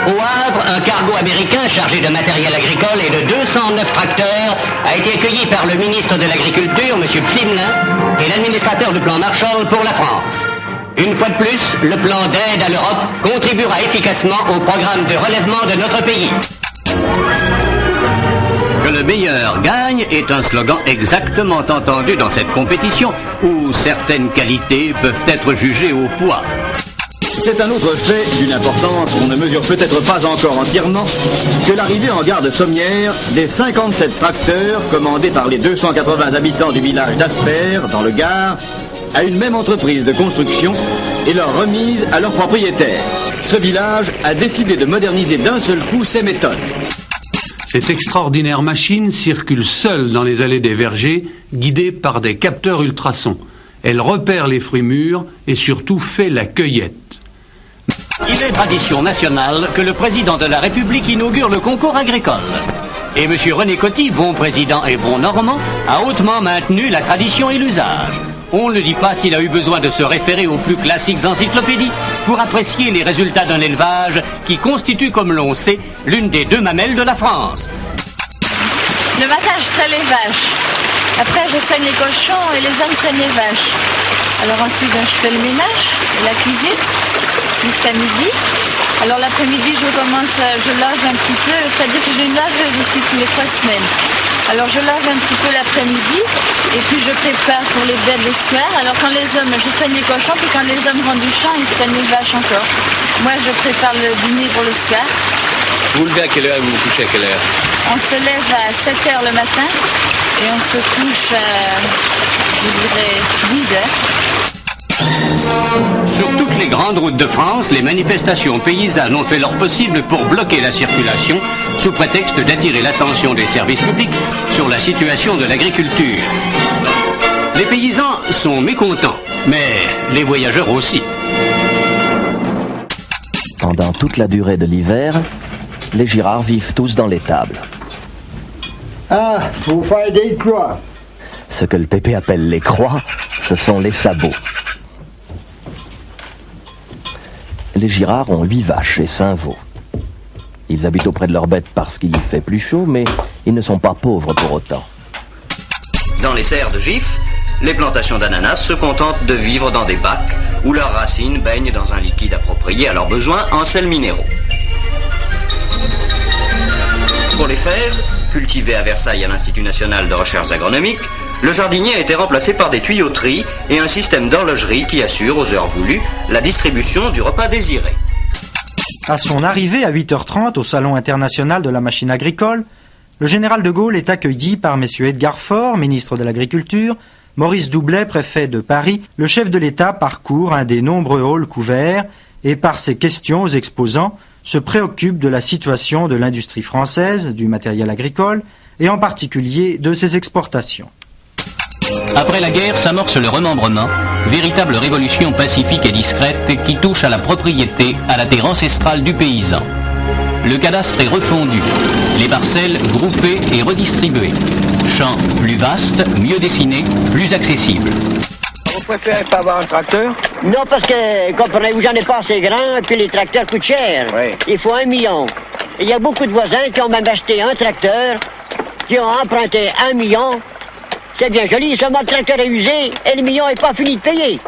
Au Havre, un cargo américain chargé de matériel agricole et de 209 tracteurs a été accueilli par le ministre de l'Agriculture, M. Pflimlin, et l'administrateur du plan Marshall pour la France. Une fois de plus, le plan d'aide à l'Europe contribuera efficacement au programme de relèvement de notre pays. Que le meilleur gagne est un slogan exactement entendu dans cette compétition où certaines qualités peuvent être jugées au poids. C'est un autre fait d'une importance qu'on ne mesure peut-être pas encore entièrement que l'arrivée en gare de Sommières des 57 tracteurs commandés par les 280 habitants du village d'Asper, dans le Gard, à une même entreprise de construction et leur remise à leurs propriétaires. Ce village a décidé de moderniser d'un seul coup ses méthodes. Cette extraordinaire machine circule seule dans les allées des vergers, guidée par des capteurs ultrasons. Elle repère les fruits mûrs et surtout fait la cueillette. Il est tradition nationale que le président de la République inaugure le concours agricole. Et M. René Coty, bon président et bon normand, a hautement maintenu la tradition et l'usage. On ne dit pas s'il a eu besoin de se référer aux plus classiques encyclopédies pour apprécier les résultats d'un élevage qui constitue, comme l'on sait, l'une des deux mamelles de la France. Le matin, je traite les vaches. Après, je soigne les cochons et les hommes soignent les vaches. Alors ensuite, je fais le ménage et la cuisine jusqu'à midi. Alors l'après-midi, je lave un petit peu, c'est-à-dire que j'ai une laveuse aussi tous les 3 semaines. Alors je lave un petit peu l'après-midi et puis je prépare pour les bêtes le soir. Alors quand les hommes, je soigne les cochons, puis quand les hommes rentrent du champ, ils soignent les vaches encore. Moi, je prépare le dîner pour le soir. Vous levez à quelle heure et vous vous couchez à quelle heure? On se lève à 7 heures le matin et on se couche à, je dirais, 10 heures. Sur toutes les grandes routes de France, les manifestations paysannes ont fait leur possible pour bloquer la circulation sous prétexte d'attirer l'attention des services publics sur la situation de l'agriculture. Les paysans sont mécontents, mais les voyageurs aussi. Pendant toute la durée de l'hiver, les Girards vivent tous dans l'étable. Ah, faut faire des croix. Ce que le Pépé appelle les croix, ce sont les sabots. Les Girards ont 8 vaches et 5 veaux. Ils habitent auprès de leurs bêtes parce qu'il y fait plus chaud, mais ils ne sont pas pauvres pour autant. Dans les serres de Gif, les plantations d'ananas se contentent de vivre dans des bacs où leurs racines baignent dans un liquide approprié à leurs besoins en sels minéraux. Pour les fèves, cultivées à Versailles à l'Institut national de recherche agronomique, le jardinier a été remplacé par des tuyauteries et un système d'horlogerie qui assure, aux heures voulues, la distribution du repas désiré. À son arrivée à 8h30 au Salon international de la machine agricole, le général de Gaulle est accueilli par messieurs Edgar Faure, ministre de l'Agriculture, Maurice Doublet, préfet de Paris. Le chef de l'État parcourt un des nombreux halls couverts et, par ses questions aux exposants, se préoccupe de la situation de l'industrie française, du matériel agricole, et en particulier de ses exportations. Après la guerre s'amorce le remembrement, véritable révolution pacifique et discrète qui touche à la propriété, à la terre ancestrale du paysan. Le cadastre est refondu, les parcelles groupées et redistribuées. Champs plus vastes, mieux dessinés, plus accessibles. Vous préférez pas avoir un tracteur? Non, parce que, comprenez-vous, j'en ai pas assez grand, et puis les tracteurs coûtent cher. Oui. Il faut 1 million. Et il y a beaucoup de voisins qui ont même acheté un tracteur, qui ont emprunté 1 million. C'est bien joli, seulement le tracteur est usé et le million n'est pas fini de payer.